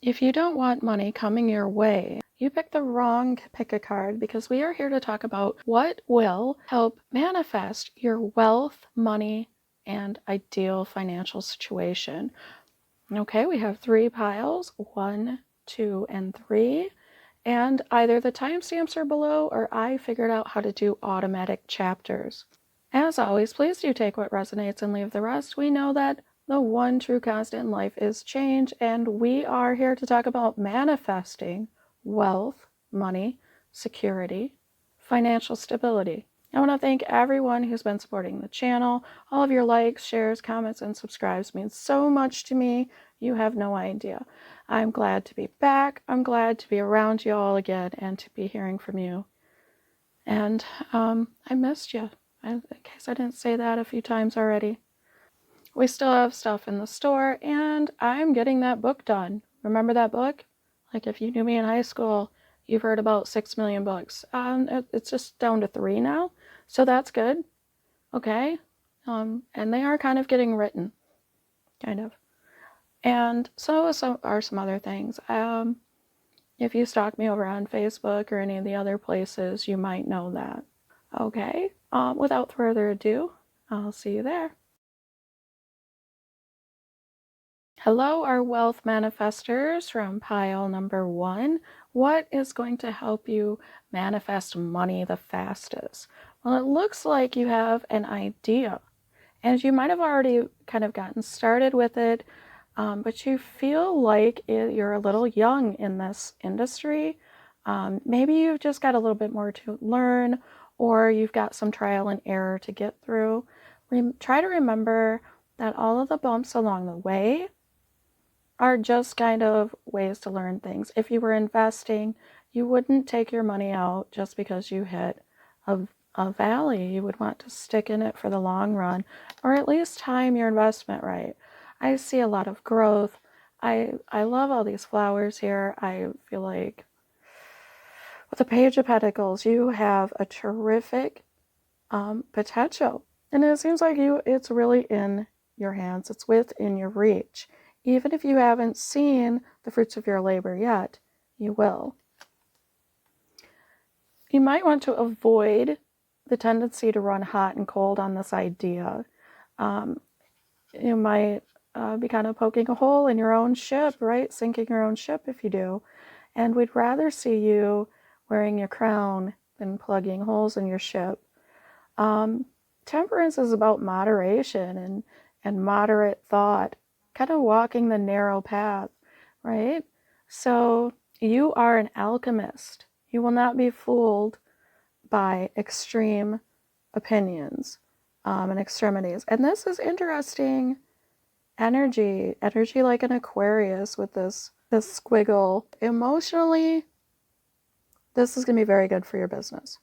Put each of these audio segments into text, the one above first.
If you don't want money coming your way, you picked the wrong pick a card, because we are here to talk about what will help manifest your wealth, money, and ideal financial situation. Okay, we have 3 piles, 1, 2, and 3. And either the timestamps are below or I figured out how to do automatic chapters. As always, please do take what resonates and leave the rest. We know that the one true constant in life is change, and we are here to talk about manifesting wealth, money, security, financial stability. I want to thank everyone who's been supporting the channel. All of your likes, shares, comments, and subscribes means so much to me. You have no idea. I'm glad to be back. I'm glad to be around you all again and to be hearing from you. And I missed you. In case I didn't say that a few times already. We still have stuff in the store, and I'm getting that book done. Remember that book? Like, if you knew me in high school, you've heard about 6 million books. It's just down to 3 now, so that's good. Okay? And they are kind of getting written. Kind of. And so are some other things. If you stalk me over on Facebook or any of the other places, you might know that. Okay, without further ado, I'll see you there. Hello, our wealth manifestors from pile number 1. What is going to help you manifest money the fastest? Well, it looks like you have an idea, and you might have already kind of gotten started with it, but you feel like you're a little young in this industry. Maybe you've just got a little bit more to learn, or you've got some trial and error to get through. Try to remember that all of the bumps along the way are just kind of ways to learn things. If you were investing, you wouldn't take your money out just because you hit a valley. You would want to stick in it for the long run, or at least time your investment right. I see a lot of growth. I love all these flowers here. I feel like with the Page of Pentacles, you have a terrific potential. And it seems like it's really in your hands. It's within your reach. Even if you haven't seen the fruits of your labor yet, you will. You might want to avoid the tendency to run hot and cold on this idea. You might be kind of poking a hole in your own ship, right? Sinking your own ship if you do. And we'd rather see you wearing your crown than plugging holes in your ship. Temperance is about moderation and moderate thought, kind of walking the narrow path, right? So you are an alchemist. You will not be fooled by extreme opinions and extremities. And this is interesting energy like an Aquarius with this squiggle. Emotionally, this is going to be very good for your business.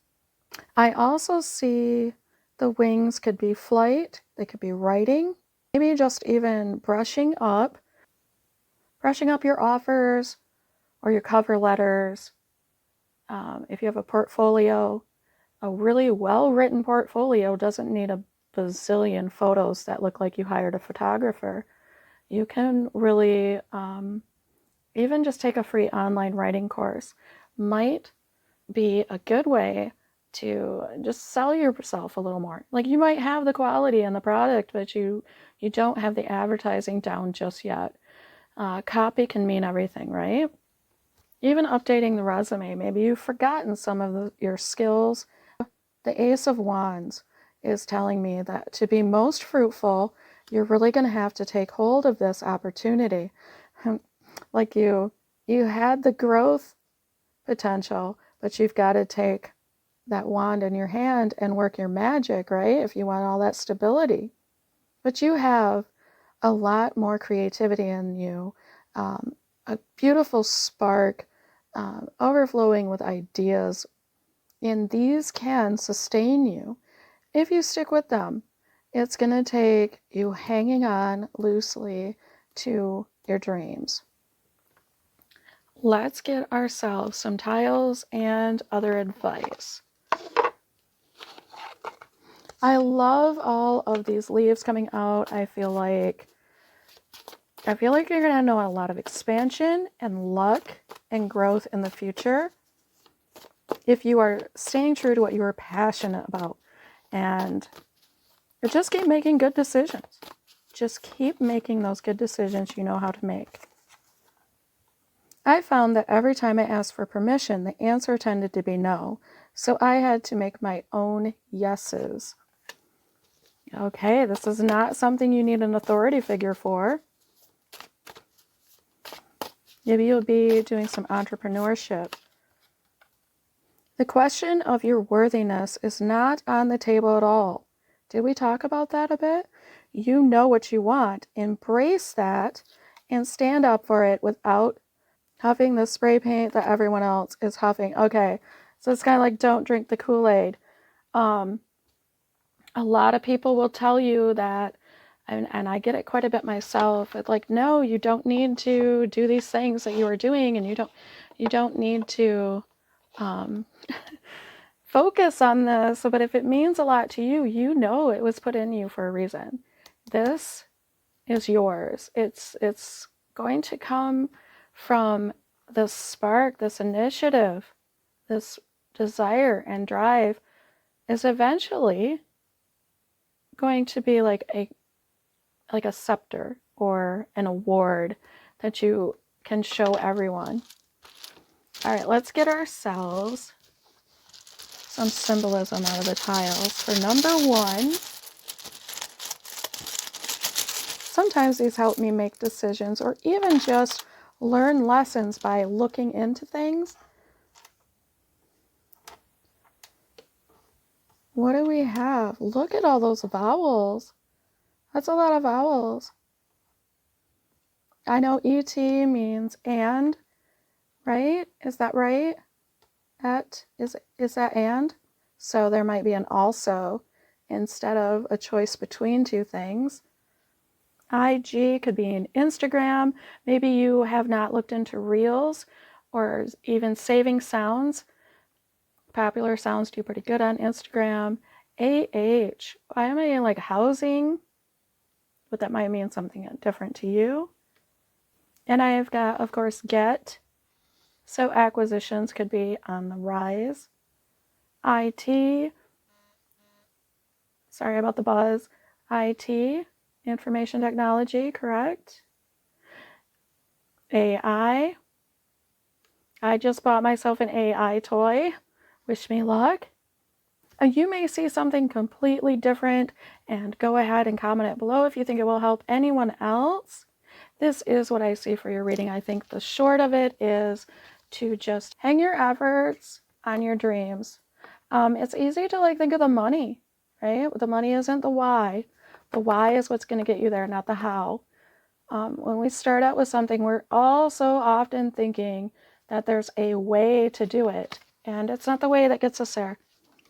I also see the wings could be flight, they could be writing, maybe just even brushing up your offers or your cover letters. If you have a portfolio, a really well-written portfolio doesn't need a bazillion photos that look like you hired a photographer. You can really even just take a free online writing course. Might be a good way to just sell yourself a little more. Like, you might have the quality and the product, but you don't have the advertising down just yet. Copy can mean everything, right? Even updating the resume. Maybe you've forgotten some of your skills. The Ace of Wands is telling me that to be most fruitful, you're really going to have to take hold of this opportunity. Like you had the growth potential, but you've got to take that wand in your hand and work your magic, right? If you want all that stability. But you have a lot more creativity in you, a beautiful spark, overflowing with ideas. And these can sustain you if you stick with them. It's going to take you hanging on loosely to your dreams. Let's get ourselves some tiles and other advice. I love all of these leaves coming out. I feel like I feel like you're going to know a lot of expansion and luck and growth in the future if you are staying true to what you are passionate about. And just keep making good decisions. Just keep making those good decisions you know how to make. I found that every time I asked for permission, the answer tended to be no. So I had to make my own yeses. Okay, this is not something you need an authority figure for. Maybe you'll be doing some entrepreneurship. The question of your worthiness is not on the table at all. Did we talk about that a bit? You know what you want. Embrace that and stand up for it without huffing the spray paint that everyone else is huffing. Okay, so it's kind of like don't drink the Kool-Aid. A lot of people will tell you that, and I get it quite a bit myself. It's like, no, you don't need to do these things that you are doing, and you don't need to focus on this. But if it means a lot to you, you know it was put in you for a reason. This is yours. It's going to come from this spark, this initiative, this desire and drive is eventually going to be like a scepter or an award that you can show everyone. All right, let's get ourselves some symbolism out of the tiles. For number 1, sometimes these help me make decisions or even just learn lessons by looking into things. What do we have? Look at all those vowels. That's a lot of vowels. I know ET means and, right? Is that right? Is that and? So there might be an also instead of a choice between two things. IG could be an Instagram. Maybe you have not looked into Reels or even saving sounds. Popular sounds do pretty good on Instagram. AH, why am I like housing? But that might mean something different to you. And I've got, of course, get. So acquisitions could be on the rise. IT, sorry about the buzz. IT, information technology, correct? AI, I just bought myself an AI toy. Wish me luck. You may see something completely different and go ahead and comment it below if you think it will help anyone else. This is what I see for your reading. I think the short of it is to just hang your efforts on your dreams. It's easy to like think of the money, right? The money isn't the why. The why is what's going to get you there, not the how. When we start out with something, we're also often thinking that there's a way to do it, and it's not the way that gets us there.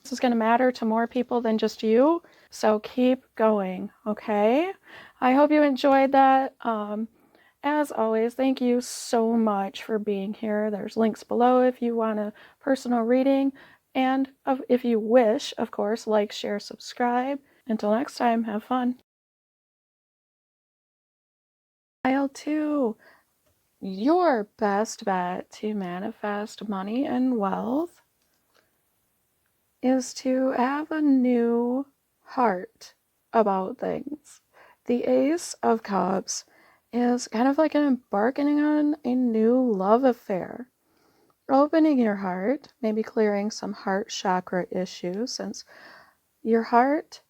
This is going to matter to more people than just you, so keep going, okay? I hope you enjoyed that. As always, thank you so much for being here. There's links below if you want a personal reading, and if you wish, of course, like, share, subscribe. Until next time, have fun. Pile 2. Your best bet to manifest money and wealth is to have a new heart about things. The Ace of Cups is kind of like embarking on a new love affair. Opening your heart, maybe clearing some heart chakra issues, since your heart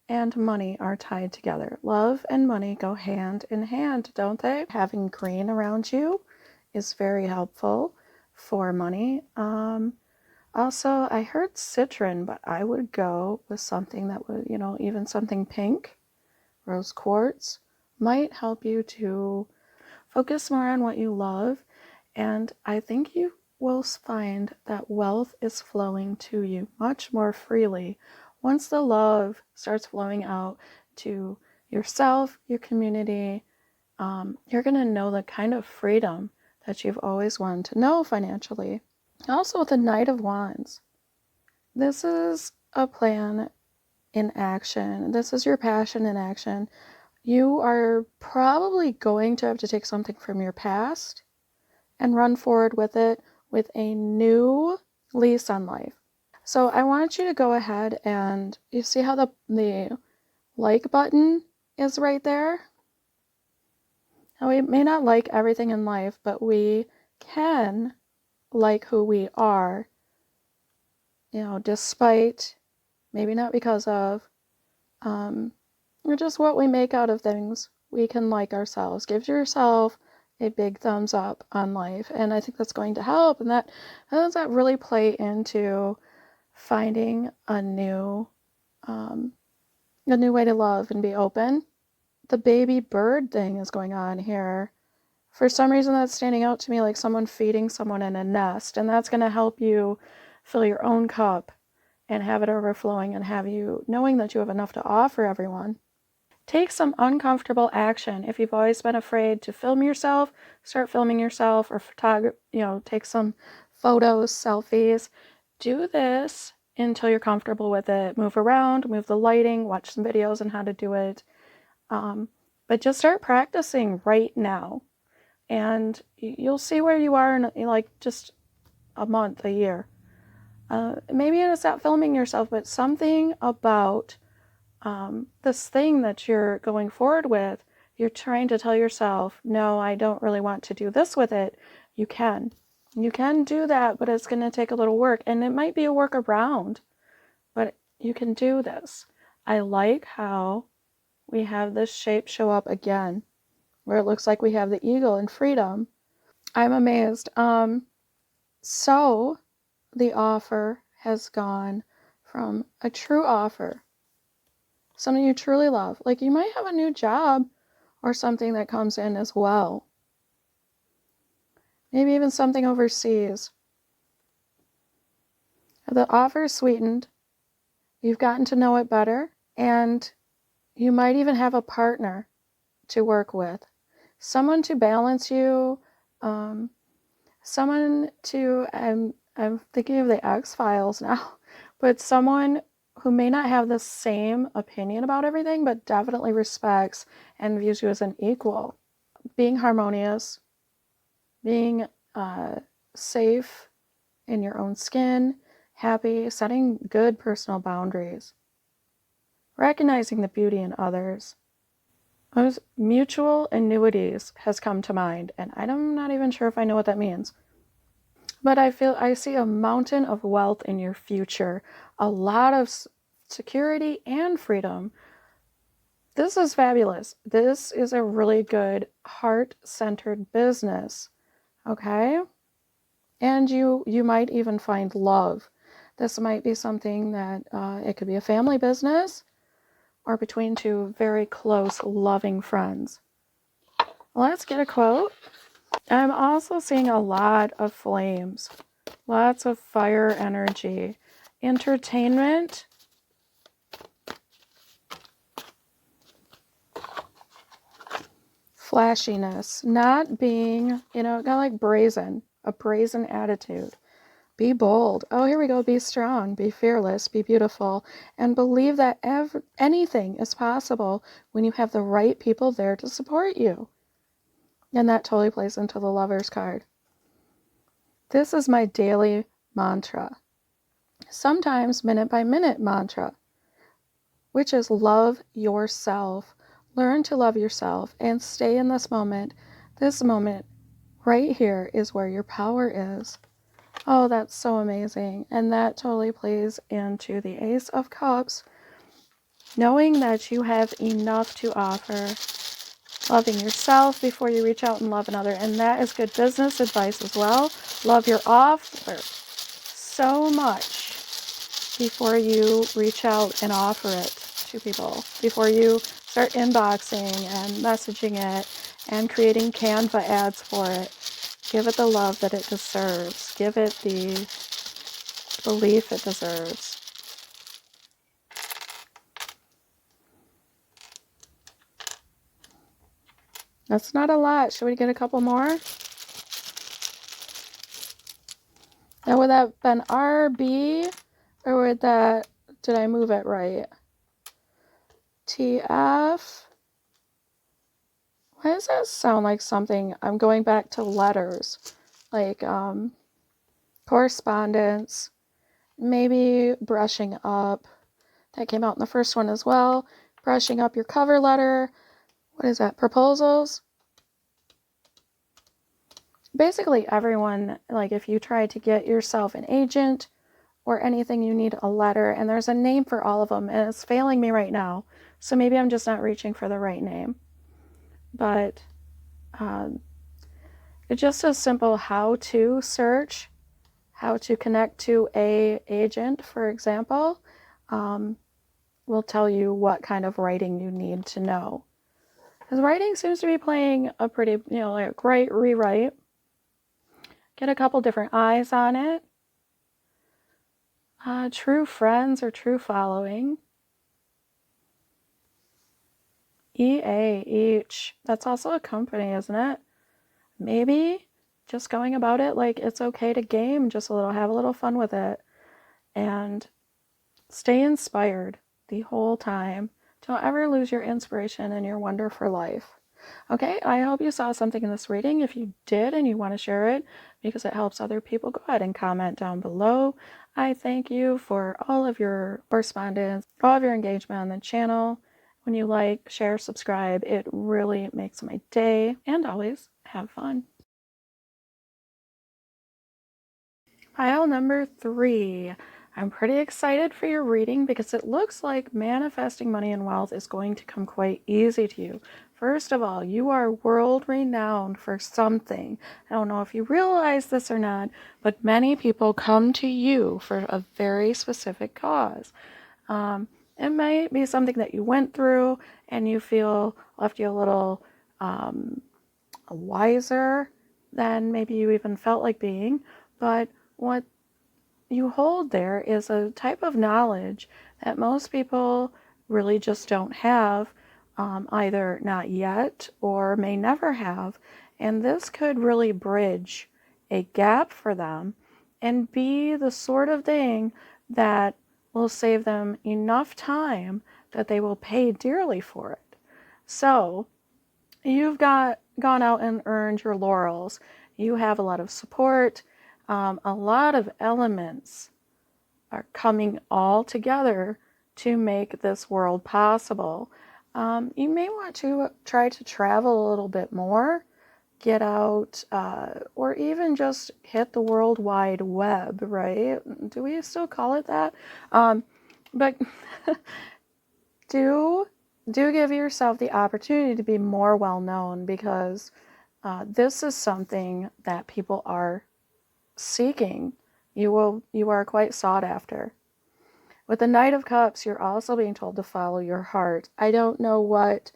and money are tied together. Love and money go hand in hand, don't they? Having green around you is very helpful for money. Also, I heard citron, but I would go with something that would, even something pink. Rose quartz might help you to focus more on what you love. And I think you will find that wealth is flowing to you much more freely once the love starts flowing out to yourself, your community. You're going to know the kind of freedom that you've always wanted to know financially. Also, with the Knight of Wands, this is a plan in action. This is your passion in action. you are probably going to have to take something from your past and run forward with it with a new lease on life. So I want you to go ahead and you see how the like button is right there? Now, we may not like everything in life, but we can like who we are, despite, maybe not because of, or just what we make out of things. We can like ourselves. Give yourself a big thumbs up on life, and I think that's going to help. And how does that really play into finding a new way to love and be open? The baby bird thing is going on here. For some reason, that's standing out to me like someone feeding someone in a nest, and that's going to help you fill your own cup and have it overflowing and have you knowing that you have enough to offer everyone. Take some uncomfortable action. If you've always been afraid to film yourself, start filming yourself, or take some photos, selfies. Do this until you're comfortable with it. Move around, move the lighting, watch some videos on how to do it. But just start practicing right now. And you'll see where you are in like just a month, a year. Maybe it's not filming yourself, but something about this thing that you're going forward with, you're trying to tell yourself, no, I don't really want to do this with it. You can do that, but it's going to take a little work, and it might be a workaround, but you can do this. I like how we have this shape show up again, where it looks like we have the eagle and freedom. I'm amazed. So the offer has gone from a true offer, something you truly love. Like you might have a new job or something that comes in as well. Maybe even something overseas. The offer is sweetened. You've gotten to know it better, and you might even have a partner to work with. Someone to balance you, someone to, I'm thinking of the X-Files now, but someone who may not have the same opinion about everything, but definitely respects and views you as an equal. Being harmonious, being safe in your own skin, happy, setting good personal boundaries, recognizing the beauty in others. Those mutual annuities has come to mind, and I'm not even sure if I know what that means. But I see a mountain of wealth in your future, a lot of security and freedom. This is fabulous. This is a really good heart-centered business, okay? And you might even find love. This might be something that it could be a family business or between two very close, loving friends. Let's get a quote. I'm also seeing a lot of flames, lots of fire energy, entertainment, flashiness, not being, kind of like brazen, a brazen attitude. Be bold. Oh, here we go. Be strong, be fearless, be beautiful, and believe that anything is possible when you have the right people there to support you. And that totally plays into the Lover's card. This is my daily mantra. Sometimes minute by minute mantra, which is love yourself. Learn to love yourself and stay in this moment. This moment right here is where your power is. Oh, that's so amazing. And that totally plays into the Ace of Cups, knowing that you have enough to offer, loving yourself before you reach out and love another. And that is good business advice as well. Love your offer so much before you reach out and offer it to people, before you start inboxing and messaging it and creating Canva ads for it. Give it the love that it deserves. Give it the belief it deserves. That's not a lot. Should we get a couple more? Now, would that have been RB, or would that, did I move it right? TF, Why does that sound like something? I'm going back to letters, like correspondence, maybe brushing up. That came out in the first one as well. Brushing up your cover letter. What is that? Proposals? Basically everyone, like if you try to get yourself an agent or anything, you need a letter, and there's a name for all of them, and it's failing me right now. So maybe I'm just not reaching for the right name. But it's just a simple how to search, how to connect to a agent, for example, will tell you what kind of writing you need to know. Because writing seems to be playing a pretty, like write, rewrite. Get a couple different eyes on it. True friends or true following. EA, each. That's also a company, isn't it? Maybe just going about it like it's okay to game just a little, have a little fun with it, and stay inspired the whole time. Don't ever lose your inspiration and your wonder for life. Okay, I hope you saw something in this reading. If you did and you want to share it because it helps other people, go ahead and comment down below. I thank you for all of your correspondence, all of your engagement on the channel. When you like, share, subscribe, it really makes my day. And always have fun. Pile number 3. I'm pretty excited for your reading because it looks like manifesting money and wealth is going to come quite easy to you. First of all, you are world renowned for something. I don't know if you realize this or not, but many people come to you for a very specific cause. It might be something that you went through and you feel left you a little wiser than maybe you even felt like being, but what you hold there is a type of knowledge that most people really just don't have, either not yet or may never have. And this could really bridge a gap for them and be the sort of thing that will save them enough time that they will pay dearly for it. So you've gone out and earned your laurels. You have a lot of support. A lot of elements are coming all together to make this world possible. You may want to try to travel a little bit more, get out, or even just hit the World Wide Web, right? Do we still call it that? But do give yourself the opportunity to be more well known, because this is something that people are seeking. You are quite sought after. With the Knight of Cups, you're also being told to follow your heart. I don't know what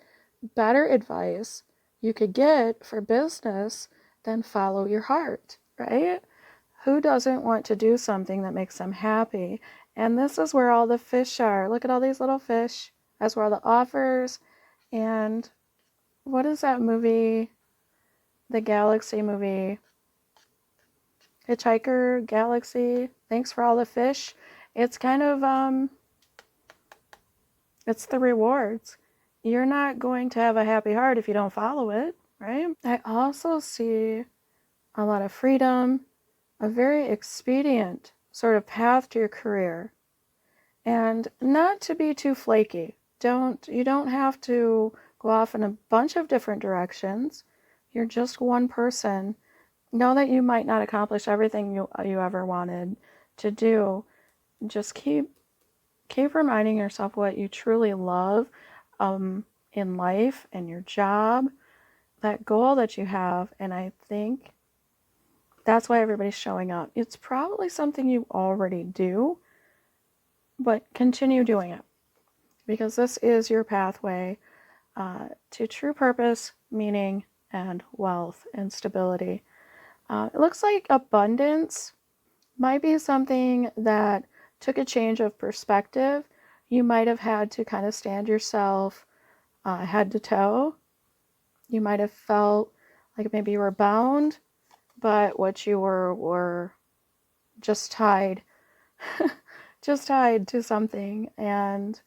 better advice you could get for business than follow your heart, right? Who doesn't want to do something that makes them happy? And this is where all the fish are. Look at all these little fish. That's where all the offers. And what is that movie? The Galaxy movie. Hitchhiker Galaxy. Thanks for all the fish. It's kind of, it's the rewards. You're not going to have a happy heart if you don't follow it, right? I also see a lot of freedom, a very expedient sort of path to your career. And not to be too flaky. You don't have to go off in a bunch of different directions. You're just one person. Know that you might not accomplish everything you ever wanted to do. Just keep reminding yourself what you truly love in life and your job, that goal that you have. And I think that's why everybody's showing up. It's probably something you already do, but continue doing it, because this is your pathway to true purpose, meaning, and wealth and stability. It looks like abundance might be something that took a change of perspective. You might have had to kind of stand yourself head to toe. You might have felt like maybe you were bound, but what you were just tied, just tied to something. And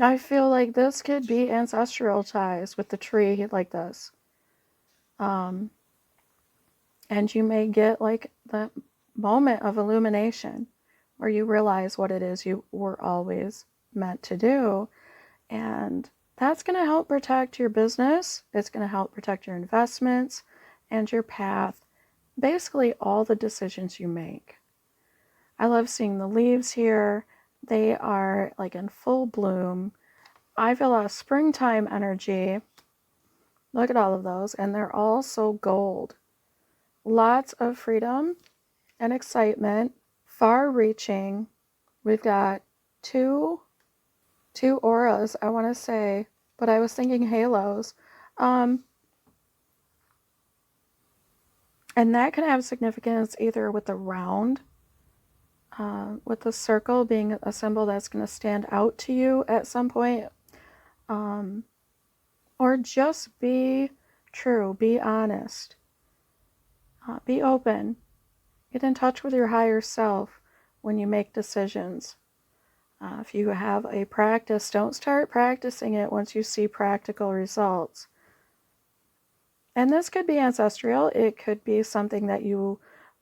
I feel like this could be ancestral ties with the tree like this. And you may get like that moment of illumination where you realize what it is you were always meant to do. And that's going to help protect your business. It's going to help protect your investments and your path. Basically, all the decisions you make. I love seeing the leaves here. They are like in full bloom. I feel a springtime energy. Look at all of those. And they're all so gold. Lots of freedom and excitement. Far reaching. We've got two auras, I want to say, but I was thinking halos. And that can have significance either with the round, with the circle being a symbol that's going to stand out to you at some point, or just be true, be honest, be open, get in touch with your higher self when you make decisions. If you have a practice, don't start practicing it once you see practical results. And this could be ancestral. It could be something that you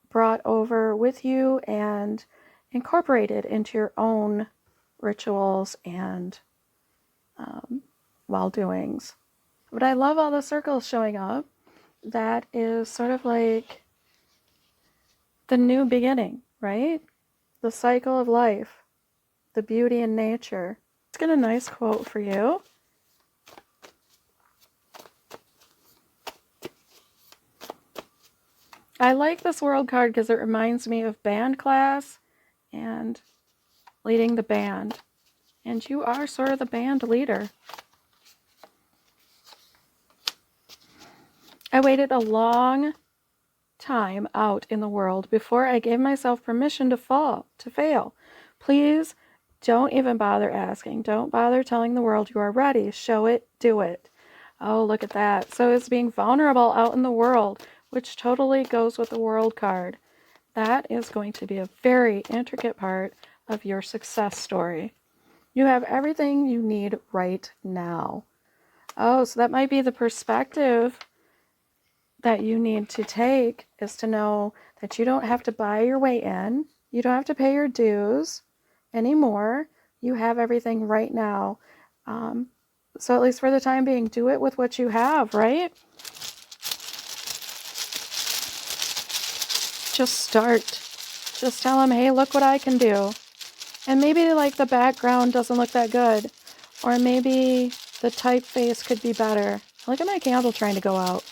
brought over with you and incorporated into your own rituals and well-doings. But I love all the circles showing up. That is sort of like the new beginning, right? The cycle of life, the beauty in nature. Let's get a nice quote for you. I like this world card because it reminds me of band class and leading the band. And you are sort of the band leader. I waited a long time out in the world before I gave myself permission to fail. Please don't even bother asking. Don't bother telling the world you are ready. Show it, do it. Oh, look at that. So it's being vulnerable out in the world, which totally goes with the world card. That is going to be a very intricate part of your success story. You have everything you need right now. Oh, so that might be the perspective that you need to take, is to know that you don't have to buy your way in. You don't have to pay your dues anymore. You have everything right now. So at least for the time being, do it with what you have, right? Just start. Just tell them, hey, look what I can do. And maybe like the background doesn't look that good. Or maybe the typeface could be better. Look at my candle trying to go out.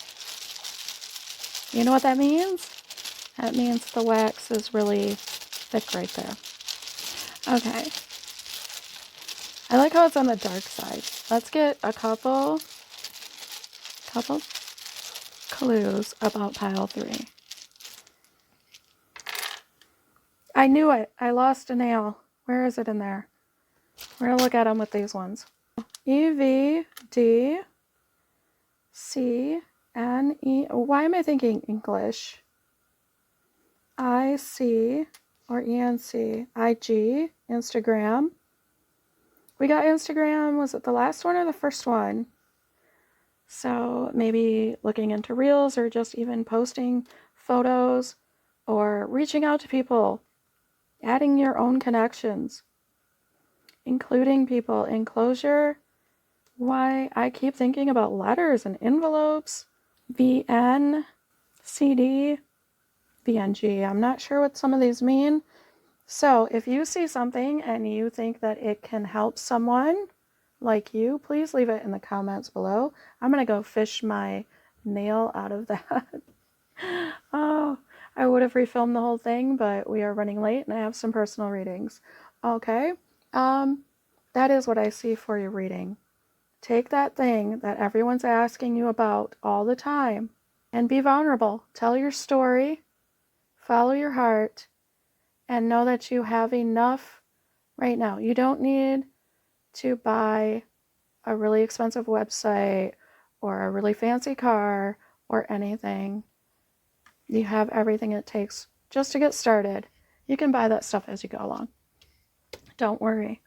You know what that means? That means the wax is really thick right there. Okay. I like how it's on the dark side. Let's get a couple clues about pile 3. I knew it. I lost a nail. Where is it in there? We're going to look at them with these ones. EVDCNE. Why am I thinking English? IC or ENC. IG. Instagram. We got Instagram. Was it the last one or the first one? So maybe looking into reels or just even posting photos or reaching out to people, adding your own connections, including people. Enclosure. Why? I keep thinking about letters and envelopes. VN, CD, VNG. I'm not sure what some of these mean. So if you see something and you think that it can help someone like you, please leave it in the comments below. I'm going to go fish my nail out of that. Oh, I would have refilmed the whole thing, but we are running late and I have some personal readings. Okay, that is what I see for your reading. Take that thing that everyone's asking you about all the time and be vulnerable. Tell your story, follow your heart, and know that you have enough right now. You don't need to buy a really expensive website or a really fancy car or anything. You have everything it takes just to get started. You can buy that stuff as you go along. Don't worry.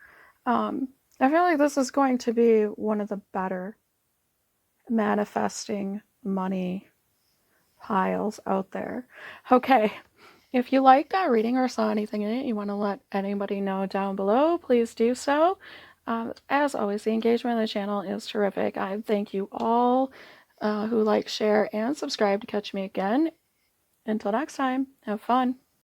I feel like this is going to be one of the better manifesting money piles out there. Okay, if you liked that reading or saw anything in it, you want to let anybody know down below, please do so. As always, the engagement on the channel is terrific. I thank you all who like, share, and subscribe to catch me again. Until next time, have fun.